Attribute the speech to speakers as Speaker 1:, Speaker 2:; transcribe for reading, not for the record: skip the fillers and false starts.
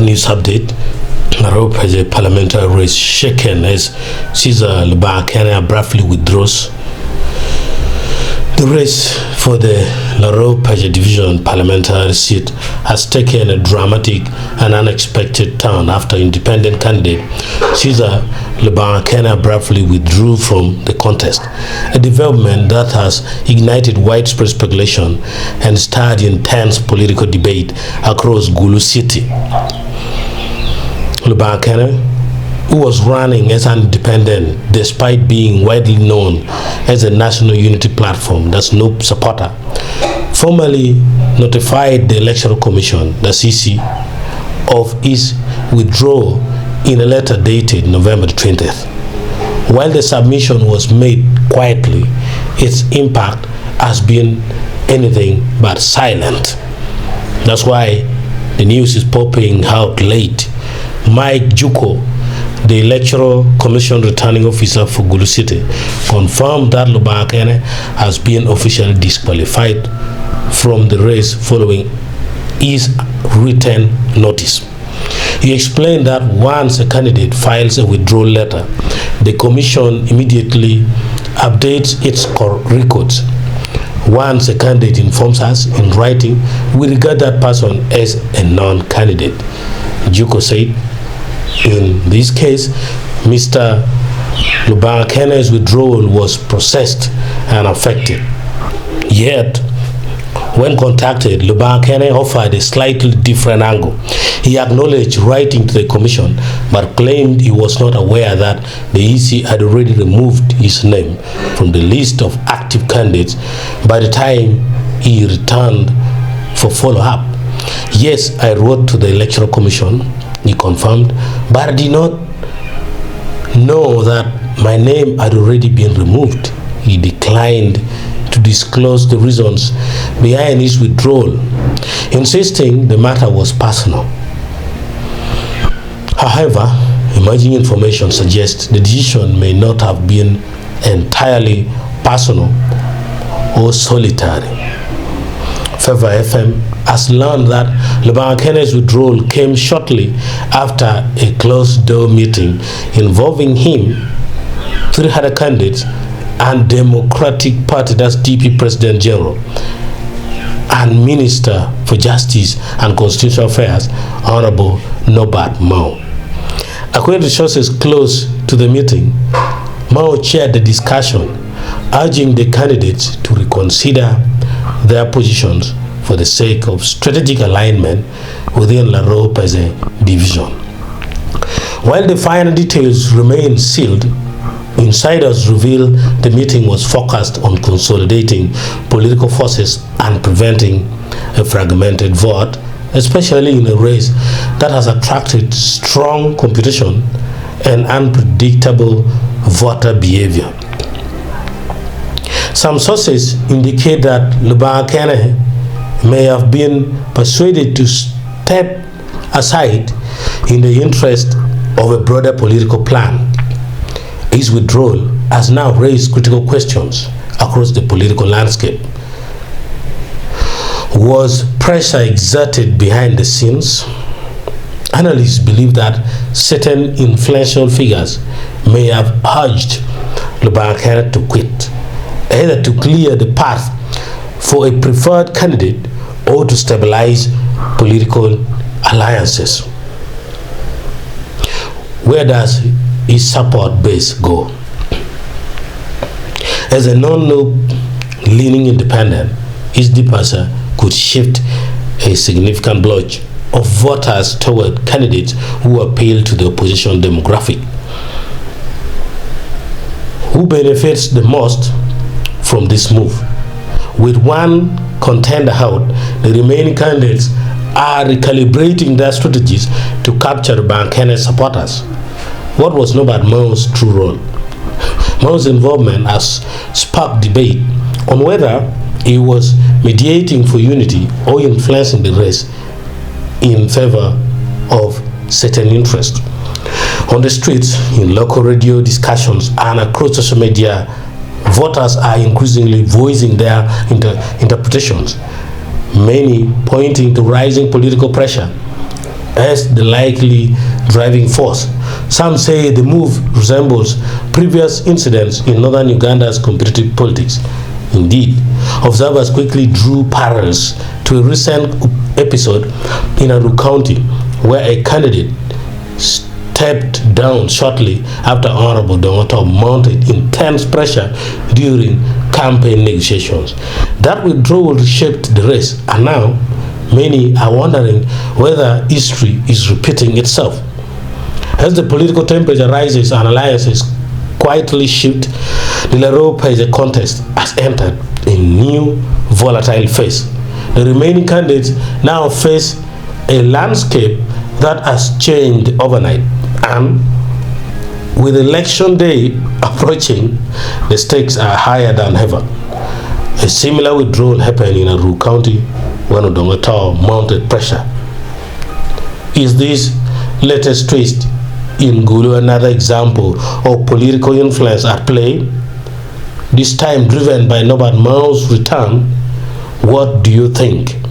Speaker 1: news update. Nairobi has a parliamentary race shaken as Caesar Lubakene abruptly withdraws. The race for the Nairobi division parliamentary seat has taken a dramatic and unexpected turn after independent candidate Caesar Lubakene abruptly withdrew from the contest, a development that has ignited widespread speculation and stirred intense political debate across Gulu city. Lubakene, who was running as an independent despite being widely known as a national unity platform that's no supporter, formally notified the Electoral Commission, the CC, of his withdrawal in a letter dated November 20th. While the submission was made quietly, its impact has been anything but silent. That's why the news is popping out late. Mike Juko, the Electoral Commission returning officer for Gulu City, confirmed that Lubakene has been officially disqualified from the race following his written notice. He explained that once a candidate files a withdrawal letter, the commission immediately updates its records. Once a candidate informs us in writing, we regard that person as a non-candidate. Juko said, in this case, Mr. Lubakene's withdrawal was processed and affected. Yet, when contacted, Lubakene offered a slightly different angle. He acknowledged writing to the commission, but claimed he was not aware that the EC had already removed his name from the list of active candidates by the time he returned for follow-up. Yes, I wrote to the Electoral Commission, he confirmed, but I did not know that my name had already been removed. He declined to disclose the reasons behind his withdrawal, insisting the matter was personal. However, emerging information suggests the decision may not have been entirely personal or solitary. Favor FM has learned that Lubakene's withdrawal came shortly after a closed-door meeting involving him, 3 other candidates, and Democratic Party, that's DP President General, and Minister for Justice and Constitutional Affairs, Honorable Norbert Mao. According to sources close to the meeting, Mao chaired the discussion, urging the candidates to reconsider their positions for the sake of strategic alignment within La Rope's division. While the final details remain sealed, insiders reveal the meeting was focused on consolidating political forces and preventing a fragmented vote, especially in a race that has attracted strong competition and unpredictable voter behavior. Some sources indicate that Lubakene may have been persuaded to step aside in the interest of a broader political plan. His withdrawal has now raised critical questions across the political landscape. Was pressure exerted behind the scenes? Analysts believe that certain influential figures may have urged Lubakene to quit, either to clear the path for a preferred candidate or to stabilize political alliances. Where does his support base go? As a non-leaning independent, his departure could shift a significant block of voters toward candidates who appeal to the opposition demographic. Who benefits the most from this move? With one contender out, the remaining candidates are recalibrating their strategies to capture Bakene's supporters. What was Norbert Mao's true role? Mao's involvement has sparked debate on whether he was mediating for unity or influencing the race in favor of certain interests. On the streets, in local radio discussions, and across social media, voters are increasingly voicing their interpretations, many pointing to rising political pressure as the likely driving force. Some say the move resembles previous incidents in northern Uganda's competitive politics. Indeed, observers quickly drew parallels to a recent episode in Aru County where a candidate stepped down shortly after Honorable Dodoth mounted intense pressure during campaign negotiations. That withdrawal reshaped the race, and now many are wondering whether history is repeating itself. As the political temperature rises and alliances quietly shift, the Larope contest has entered a new volatile phase. The remaining candidates now face a landscape that has changed overnight, and with election day approaching, the stakes are higher than ever. A similar withdrawal happened in Aru County when Dodoth mounted pressure. Is this latest twist in Gulu another example of political influence at play? This time driven by Norbert Mao's return? What do you think?